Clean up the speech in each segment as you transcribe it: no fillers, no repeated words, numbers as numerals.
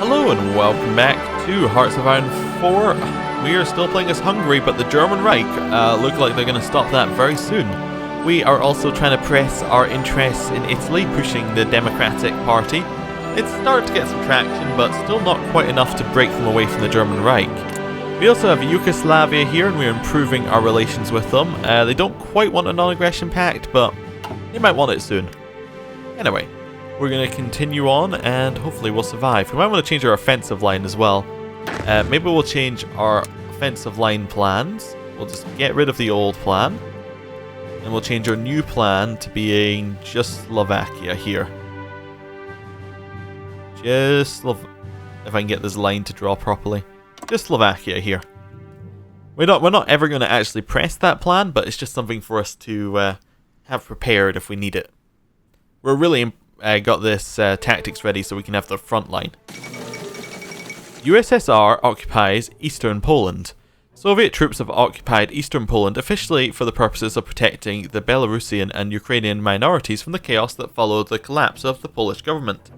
Hello and welcome back to Hearts of Iron 4. We are still playing as Hungary, but the German Reich look like they're going to stop that very soon. We are also trying to press our interests in Italy, pushing the Democratic Party. It's starting to get some traction, but still not quite enough to break them away from the German Reich. We also have Yugoslavia here, and we're improving our relations with them. They don't quite want a non-aggression pact, but they might want it soon. Anyway. We're going to continue on and hopefully we'll survive. We might want to change our offensive line as well. Maybe we'll change our offensive line plans. We'll just get rid of the old plan. And we'll change our new plan to being just Slovakia here. If I can get this line to draw properly. Just Slovakia here. We're not ever going to actually press that plan, but it's just something for us to have prepared if we need it. We're really got this tactics ready so we can have the front line. USSR occupies Eastern Poland. Soviet troops have occupied Eastern Poland officially for the purposes of protecting the Belarusian and Ukrainian minorities from the chaos that followed the collapse of the Polish government.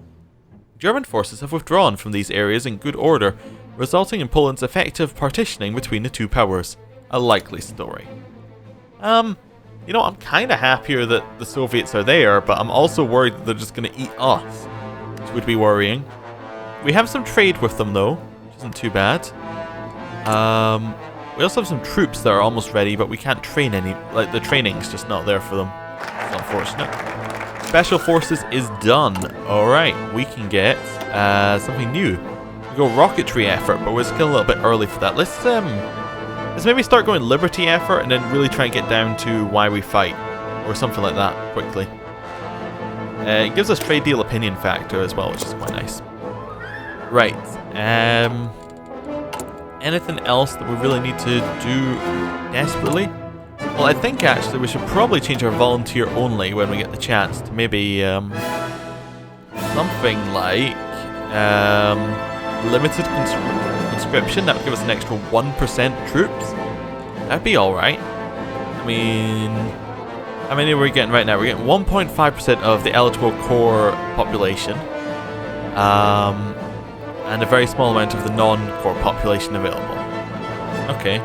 German forces have withdrawn from these areas in good order, resulting in Poland's effective partitioning between the two powers. A likely story. You know, I'm kind of happier that the Soviets are there, but I'm also worried that they're just going to eat us, which would be worrying. We have some trade with them, though, which isn't too bad. We also have some troops that are almost ready, but we can't train any. Like, the training's just not there for them. It's unfortunate. Special Forces is done. Alright, we can get something new. We go rocketry effort, but we're still a little bit early for that. Let's maybe start going Liberty effort and then really try and get down to why we fight. Or something like that, quickly. It gives us trade deal opinion factor as well, which is quite nice. Right. Anything else that we really need to do desperately? Well, I think actually we should probably change our volunteer only when we get the chance to maybe something like limited conscription. That would give us an extra 1% troops. That'd be alright. I mean, how many are we getting right now? We're getting 1.5% of the eligible core population. And a very small amount of the non-core population available. Okay.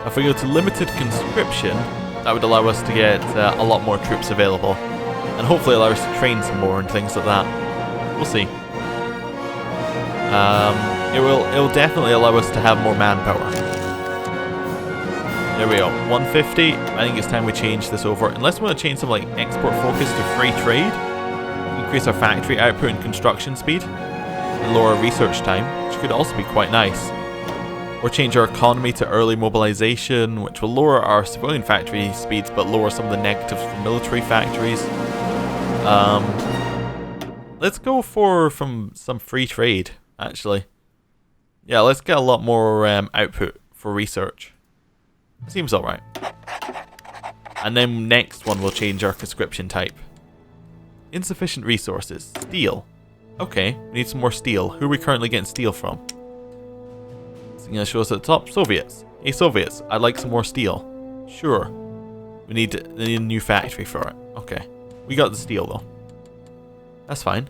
If we go to limited conscription, that would allow us to get a lot more troops available. And hopefully allow us to train some more and things like that. We'll see. It will definitely allow us to have more manpower. There we go, 150. I think it's time we change this over. Unless we want to change some like export focus to free trade, increase our factory output and construction speed, and lower research time, which could also be quite nice. Or change our economy to early mobilization, which will lower our civilian factory speeds but lower some of the negatives for military factories. Let's go for some free trade, actually. Yeah, let's get a lot more output for research. Seems alright. And then next one we'll change our conscription type. Insufficient resources. Steel. Okay, we need some more steel. Who are we currently getting steel from? It's going to show us at the top. Soviets. Hey Soviets, I'd like some more steel. Sure. We need a new factory for it. Okay. We got the steel though. That's fine.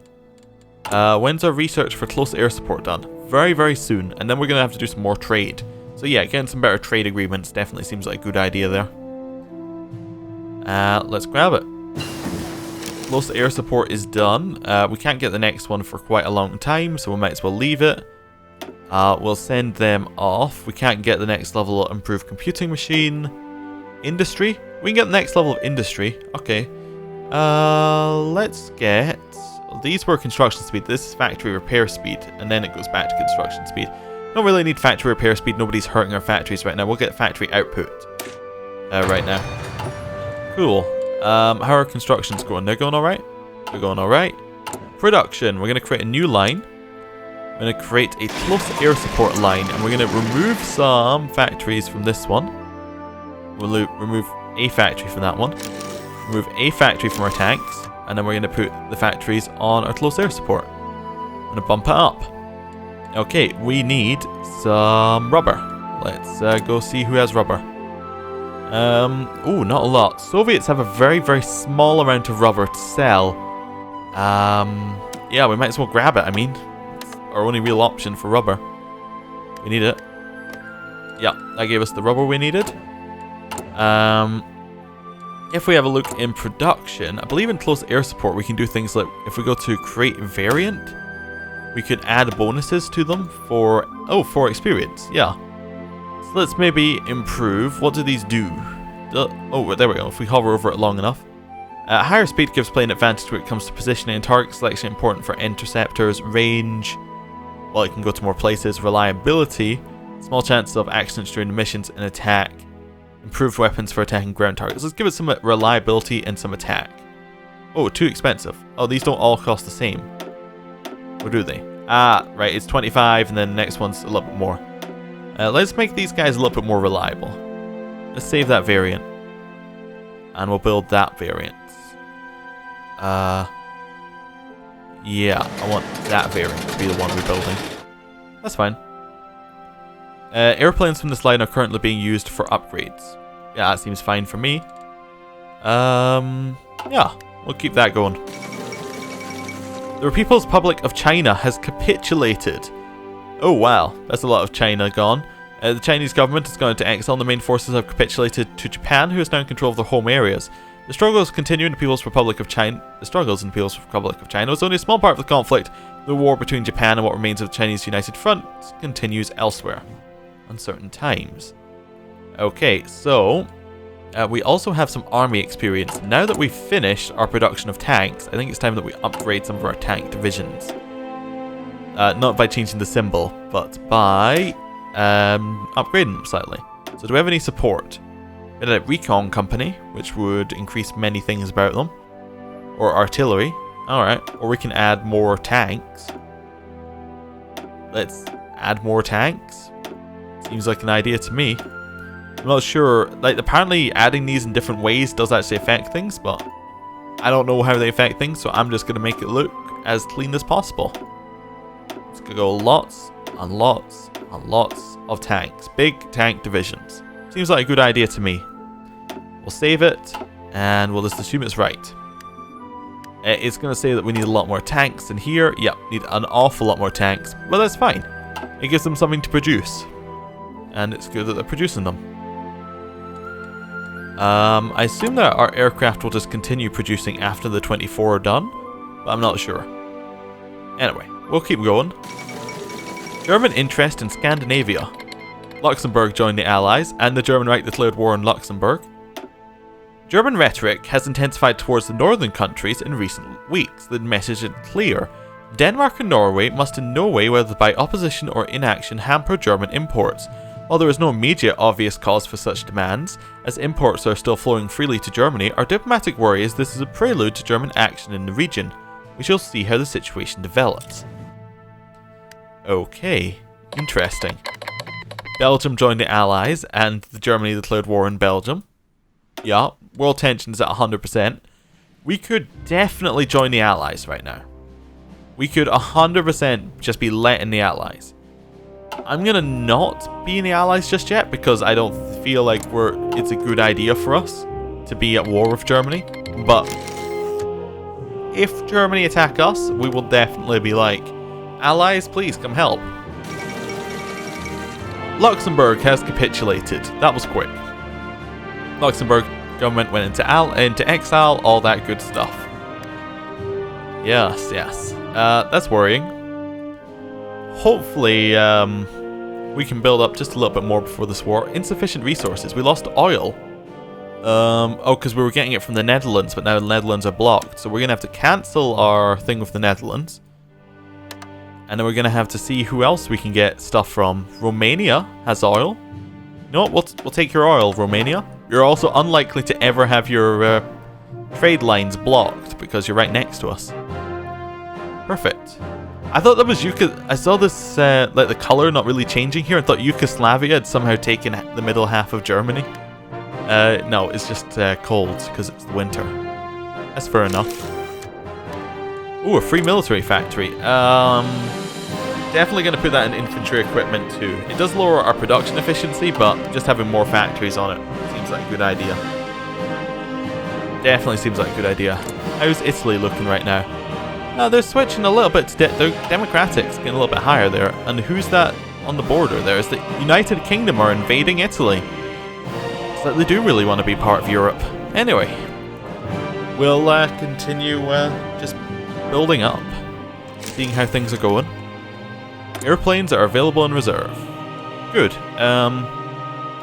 When's our research for close air support done? Very, very soon. And then we're going to have to do some more trade. So yeah, getting some better trade agreements definitely seems like a good idea there. Let's grab it. Close air support is done. We can't get the next one for quite a long time, so we might as well leave it. We'll send them off. We can't get the next level of improved computing machine. Industry? We can get the next level of industry. Okay. Let's get... These were construction speed. This is factory repair speed, and then it goes back to construction speed. Don't really need factory repair speed. Nobody's hurting our factories right now. We'll get factory output right now. Cool. How are constructions going? They're going alright? They're going alright. Production. We're going to create a new line. We're going to create a close air support line, and we're going to remove some factories from this one. We'll remove a factory from that one. Remove a factory from our tanks, and then we're going to put the factories on our close air support. I'm going to bump it up. Okay, we need some rubber. Let's go see who has rubber. Oh, not a lot. Soviets have a very, very small amount of rubber to sell. Yeah, we might as well grab it, I mean. our only real option for rubber. We need it. Yeah, that gave us the rubber we needed. If we have a look in production, I believe in close air support we can do things like, if we go to create variant, we could add bonuses to them for, for experience, yeah. So let's maybe improve. What do these do? Oh, there we go, if we hover over it long enough. Higher speed gives play an advantage when it comes to positioning and target selection, important for interceptors. Range, well, it can go to more places. Reliability, small chances of accidents during the missions and attack. Improved weapons for attacking ground targets. Let's give it some reliability and some attack. Oh, too expensive. Oh, these don't all cost the same. Or do they? Ah, right, it's 25 and then the next one's a little bit more. Let's make these guys a little bit more reliable. Let's save that variant. And we'll build that variant. Yeah, I want that variant to be the one we're building. That's fine. Airplanes from this line are currently being used for upgrades. Yeah, that seems fine for me. Yeah, we'll keep that going. The People's Republic of China has capitulated. Oh wow, that's a lot of China gone. The Chinese government has gone into exile and the main forces have capitulated to Japan, who is now in control of their home areas. The struggles continue in the People's Republic of China. The struggles in the People's Republic of China was only a small part of the conflict. The war between Japan and what remains of the Chinese United Front continues elsewhere. Uncertain times. Okay, so we also have some army experience. Now that we've finished our production of tanks, I think it's time that we upgrade some of our tank divisions. Not by changing the symbol, but by upgrading them slightly. So do we have any support? We had a recon company, which would increase many things about them. Or artillery. Alright, or we can add more tanks. Let's add more tanks. Seems like an idea to me. I'm not sure, like, apparently adding these in different ways does actually affect things, but I don't know how they affect things, so I'm just going to make it look as clean as possible. It's going to go lots and lots and lots of tanks. Big tank divisions. Seems like a good idea to me. We'll save it, and we'll just assume it's right. It's going to say that we need a lot more tanks in here. Yep, need an awful lot more tanks, but that's fine. It gives them something to produce. And it's good that they're producing them. I assume that our aircraft will just continue producing after the 24 are done, but I'm not sure. Anyway, we'll keep going. German interest in Scandinavia. Luxembourg joined the Allies, and the German Reich declared war on Luxembourg. German rhetoric has intensified towards the northern countries in recent weeks. The message is clear. Denmark and Norway must in no way, whether by opposition or inaction, hamper German imports. While there is no immediate obvious cause for such demands, as imports are still flowing freely to Germany, our diplomatic worry is this is a prelude to German action in the region. We shall see how the situation develops. Okay, interesting. Belgium joined the Allies, and Germany declared war on Belgium. Yeah, world tensions at 100%. We could definitely join the Allies right now. We could 100% just be letting the Allies. I'm gonna not be in the Allies just yet because I don't feel like it's a good idea for us to be at war with Germany. But if Germany attack us, we will definitely be like, Allies, please come help. Luxembourg has capitulated. That was quick. Luxembourg government went into exile, all that good stuff. Yes, yes. That's worrying. Hopefully, we can build up just a little bit more before this war. Insufficient resources. We lost oil. Oh, because we were getting it from the Netherlands, but now the Netherlands are blocked. So we're going to have to cancel our thing with the Netherlands. And then we're going to have to see who else we can get stuff from. Romania has oil. You know what? We'll take your oil, Romania. You're also unlikely to ever have your trade lines blocked because you're right next to us. Perfect. I thought that was I saw this, like the color not really changing here. I thought Yugoslavia had somehow taken the middle half of Germany. No, it's just cold because it's the winter. That's fair enough. Ooh, a free military factory. Definitely going to put that in infantry equipment too. It does lower our production efficiency, but just having more factories on it seems like a good idea. Definitely seems like a good idea. How's Italy looking right now? They're switching a little bit to they're Democratic's getting a little bit higher there. And who's that on the border there? Is the United Kingdom are invading Italy. So they do really want to be part of Europe. Anyway, we'll continue just building up, seeing how things are going. Airplanes are available in reserve. Good.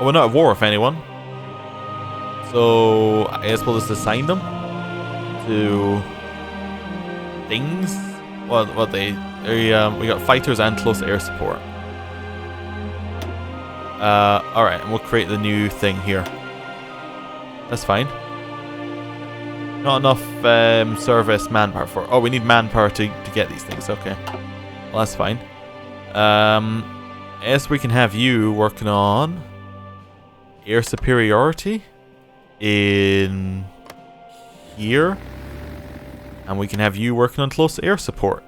We're not at war with anyone. So I guess we'll just assign them to things. What they we got fighters and close air support. Alright, and we'll create the new thing here. That's fine. Not enough service manpower for. Oh, we need manpower to get these things. Okay, well that's fine. I guess we can have you working on air superiority in here, and we can have you working on close air support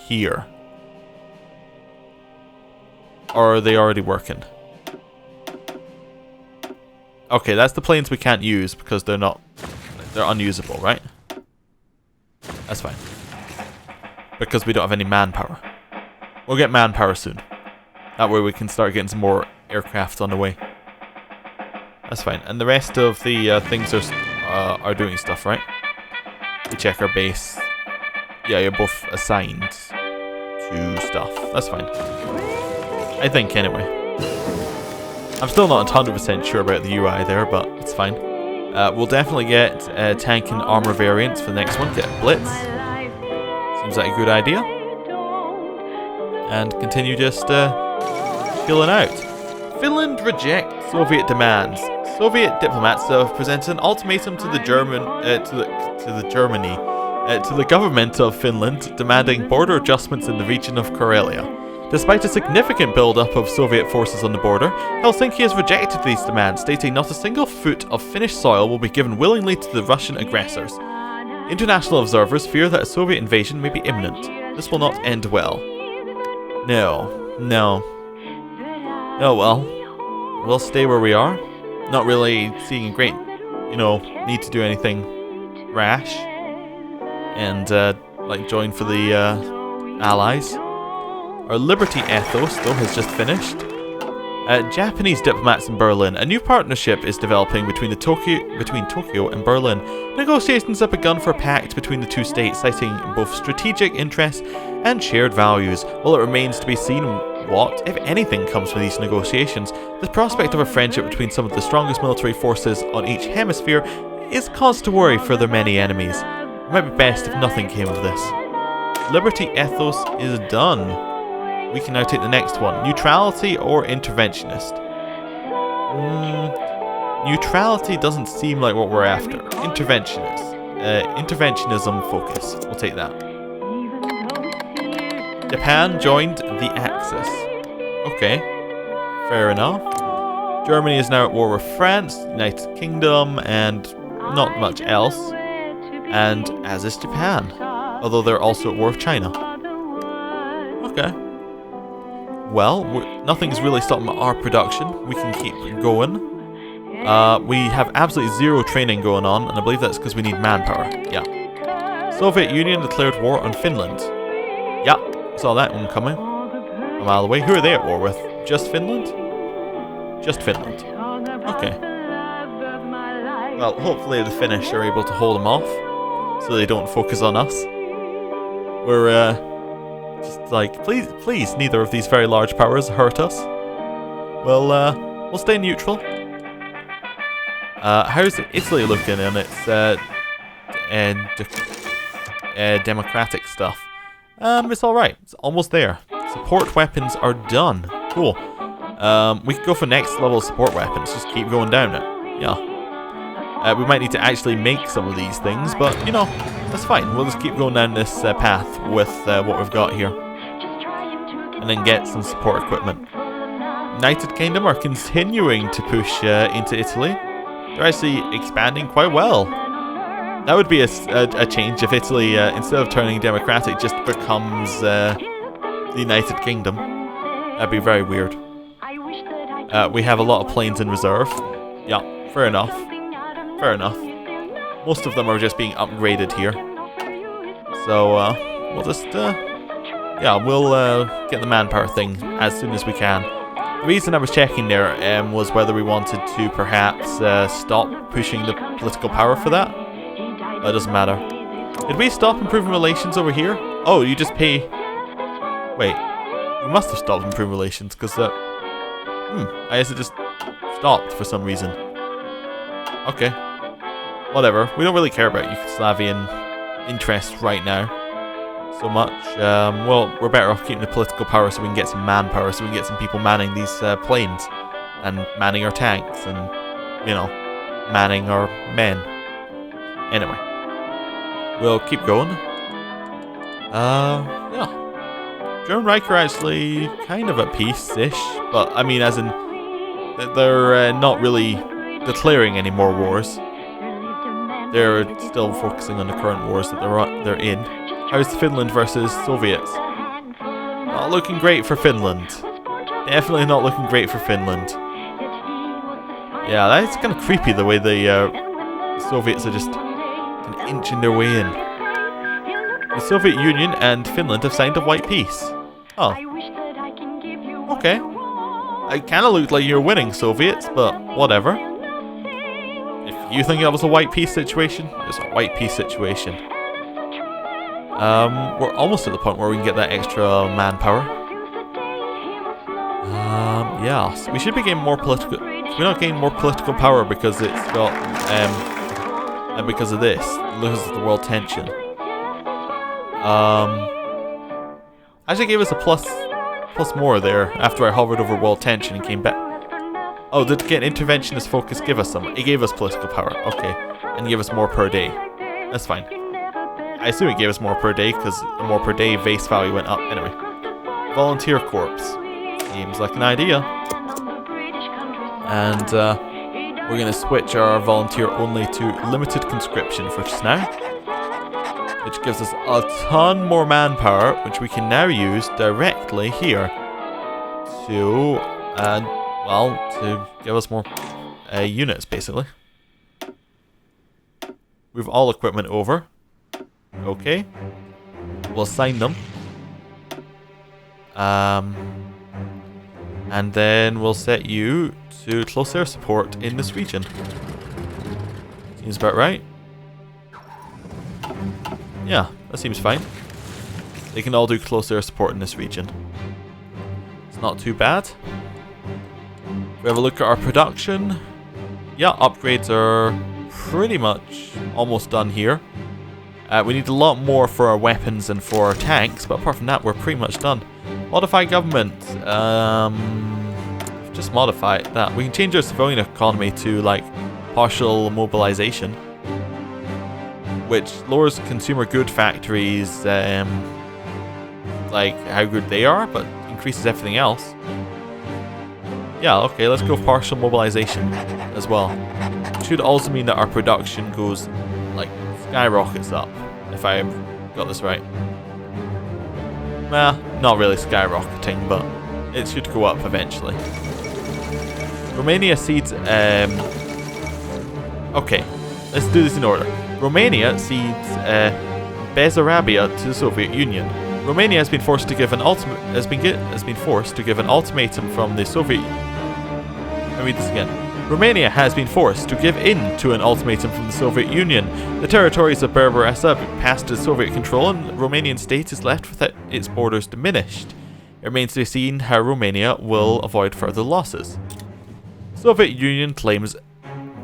here. Or are they already working? Okay, that's the planes we can't use because they're unusable, right? That's fine. Because we don't have any manpower. We'll get manpower soon. That way we can start getting some more aircraft on the way. That's fine. And the rest of the things are doing stuff, right? We check our base. Yeah, you're both assigned to stuff. That's fine. I think, anyway. I'm still not 100% sure about the UI there, but it's fine. We'll definitely get tank and armor variants for the next one. Get Blitz. Seems like a good idea. And continue just chilling out. Finland rejects Soviet demands. Soviet diplomats have presented an ultimatum to the government of Finland, demanding border adjustments in the region of Karelia. Despite a significant build-up of Soviet forces on the border, Helsinki has rejected these demands, stating not a single foot of Finnish soil will be given willingly to the Russian aggressors. International observers fear that a Soviet invasion may be imminent. This will not end well. No. Oh well. We'll stay where we are. Not really seeing a great, need to do anything rash. And, join for the Allies. Our liberty ethos, though, has just finished. Japanese diplomats in Berlin. A new partnership is developing between Tokyo and Berlin. Negotiations have begun for a pact between the two states, citing both strategic interests and shared values. While it remains to be seen what, if anything, comes from these negotiations, the prospect of a friendship between some of the strongest military forces on each hemisphere is cause to worry for their many enemies. It might be best if nothing came of this. Liberty ethos is done. We can now take the next one. Neutrality or interventionist? Neutrality doesn't seem like what we're after. Interventionist. Interventionism focus. We'll take that. Japan joined the Axis. Okay. Fair enough. Germany is now at war with France, United Kingdom, and not much else. And as is Japan. Although they're also at war with China. Okay. Well, nothing's really stopping our production. We can keep going. We have absolutely zero training going on, and I believe that's because we need manpower. Yeah. Soviet Union declared war on Finland. Yeah, saw that one coming a mile away. Who are they at war with? Just Finland? Just Finland. Okay. Well, hopefully the Finnish are able to hold them off, so they don't focus on us. We're, just like, please, neither of these very large powers hurt us. We'll stay neutral. How's Italy looking in its democratic stuff? It's alright. It's almost there. Support weapons are done. Cool. We could go for next level support weapons. Just keep going down it. Yeah. We might need to actually make some of these things, but, that's fine. We'll just keep going down this path with what we've got here. And then get some support equipment. United Kingdom are continuing to push into Italy. They're actually expanding quite well. That would be a change if Italy, instead of turning democratic, just becomes the United Kingdom. That'd be very weird. We have a lot of planes in reserve. Yeah, fair enough. Fair enough. Most of them are just being upgraded here. So, we'll just, yeah, we'll get the manpower thing as soon as we can. The reason I was checking there was whether we wanted to perhaps stop pushing the political power for that. That doesn't matter. Did we stop improving relations over here? Oh, you just pay... Wait, we must have stopped improving relations, because I guess it just stopped for some reason. Okay. Whatever. We don't really care about Yugoslavian interests right now so much. Well, we're better off keeping the political power so we can get some manpower, so we can get some people manning these planes and manning our tanks and, you know, manning our men. Anyway, we'll keep going. Yeah. German Reich are actually kind of at peace-ish, but I mean, as in, they're not really declaring any more wars. They're still focusing on the current wars that they're in. How's Finland versus Soviets? Not looking great for Finland. Definitely not looking great for Finland. Yeah, that's kind of creepy the way the Soviets are just kind of inching their way in. The Soviet Union and Finland have signed a white peace. Oh. Okay. It kind of looked like you were winning, Soviets, but whatever. If you think that was a white peace situation, it's a white peace situation. We're almost at the point where we can get that extra manpower. Yeah, so we should be getting more political... We're not getting more political power because it's got... and because of this. Loses the world tension. Actually gave us a plus more there after I hovered over world tension and came back. Oh, did get interventionist focus give us some? It gave us political power, okay. And gave us more per day. That's fine. I assume it gave us more per day because the more per day base value went up. Anyway. Volunteer Corps. Seems like an idea. And we're going to switch our volunteer only to limited conscription for just now. Which gives us a ton more manpower, which we can now use directly here to, well, to give us more units, basically. Move all equipment over. Okay. We'll assign them. And then we'll set you to close air support in this region. Seems about right. Yeah, that seems fine. They can all do close air support in this region. It's not too bad. We have a look at our production. Yeah, upgrades are pretty much almost done here. We need a lot more for our weapons and for our tanks, but apart from that, we're pretty much done. Modify government. Just modify that. We can change our civilian economy to, like, partial mobilization, which lowers consumer good factories, like how good they are, but increases everything else. Yeah, okay, let's go partial mobilization as well. It should also mean that our production goes, like, skyrockets up, if I got this right. Well, not really skyrocketing, but it should go up eventually. Romania cedes, okay, let's do this in order. Romania cedes Bessarabia to the Soviet Union. Romania has been forced to give an ultimatum from the Soviet. Let me read this again. Romania has been forced to give in to an ultimatum from the Soviet Union. The territories of Barbarossa passed to Soviet control, and the Romanian state is left with its borders diminished. It remains to be seen how Romania will avoid further losses. Soviet Union claims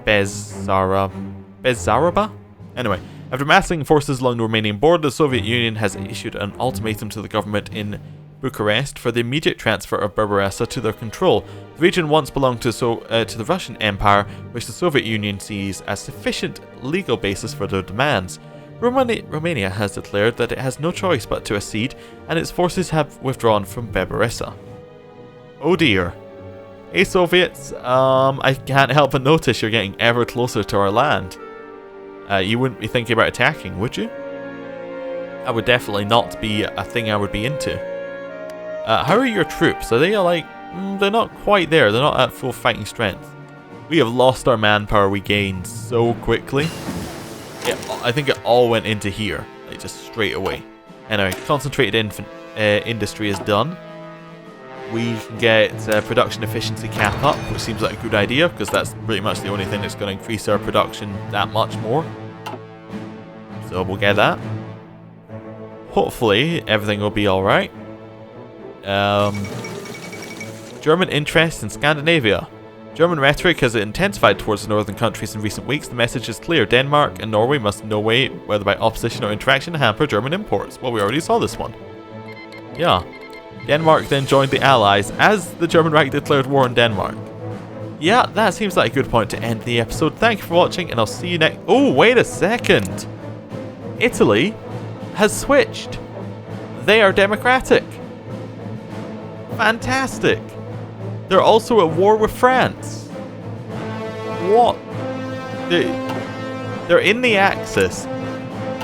Bessarabia? Anyway, after massing forces along the Romanian border, the Soviet Union has issued an ultimatum to the government in Bucharest for the immediate transfer of Barbarossa to their control. The region once belonged to the Russian Empire, which the Soviet Union sees as sufficient legal basis for their demands. Romania has declared that it has no choice but to accede, and its forces have withdrawn from Barbarossa. Oh dear. Hey Soviets, I can't help but notice you're getting ever closer to our land. You wouldn't be thinking about attacking, would you? That would definitely not be a thing I would be into. How are your troops? Are they like... they're not quite there. They're not at full fighting strength. We have lost our manpower we gained so quickly. I think it all went into here. Like, just straight away. Anyway, concentrated industry is done. We can get production efficiency cap up, which seems like a good idea, because that's pretty much the only thing that's going to increase our production that much more. So we'll get that. Hopefully, everything will be alright. German interest in Scandinavia. German rhetoric has intensified towards the northern countries in recent weeks. The message is clear. Denmark and Norway must in no way, whether by opposition or interaction, hamper German imports. Well, we already saw this one. Yeah. Denmark then joined the Allies as the German Reich declared war on Denmark. Yeah, that seems like a good point to end the episode. Thank you for watching, and I'll see you next... Oh, wait a second! Italy has switched. They are democratic. Fantastic. They're also at war with France. What? They're in the Axis,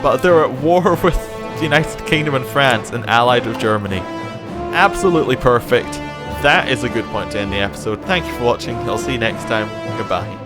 but they're at war with the United Kingdom and France and allied with Germany. Absolutely perfect. That is a good point to end the episode. Thank you for watching. I'll see you next time. Goodbye.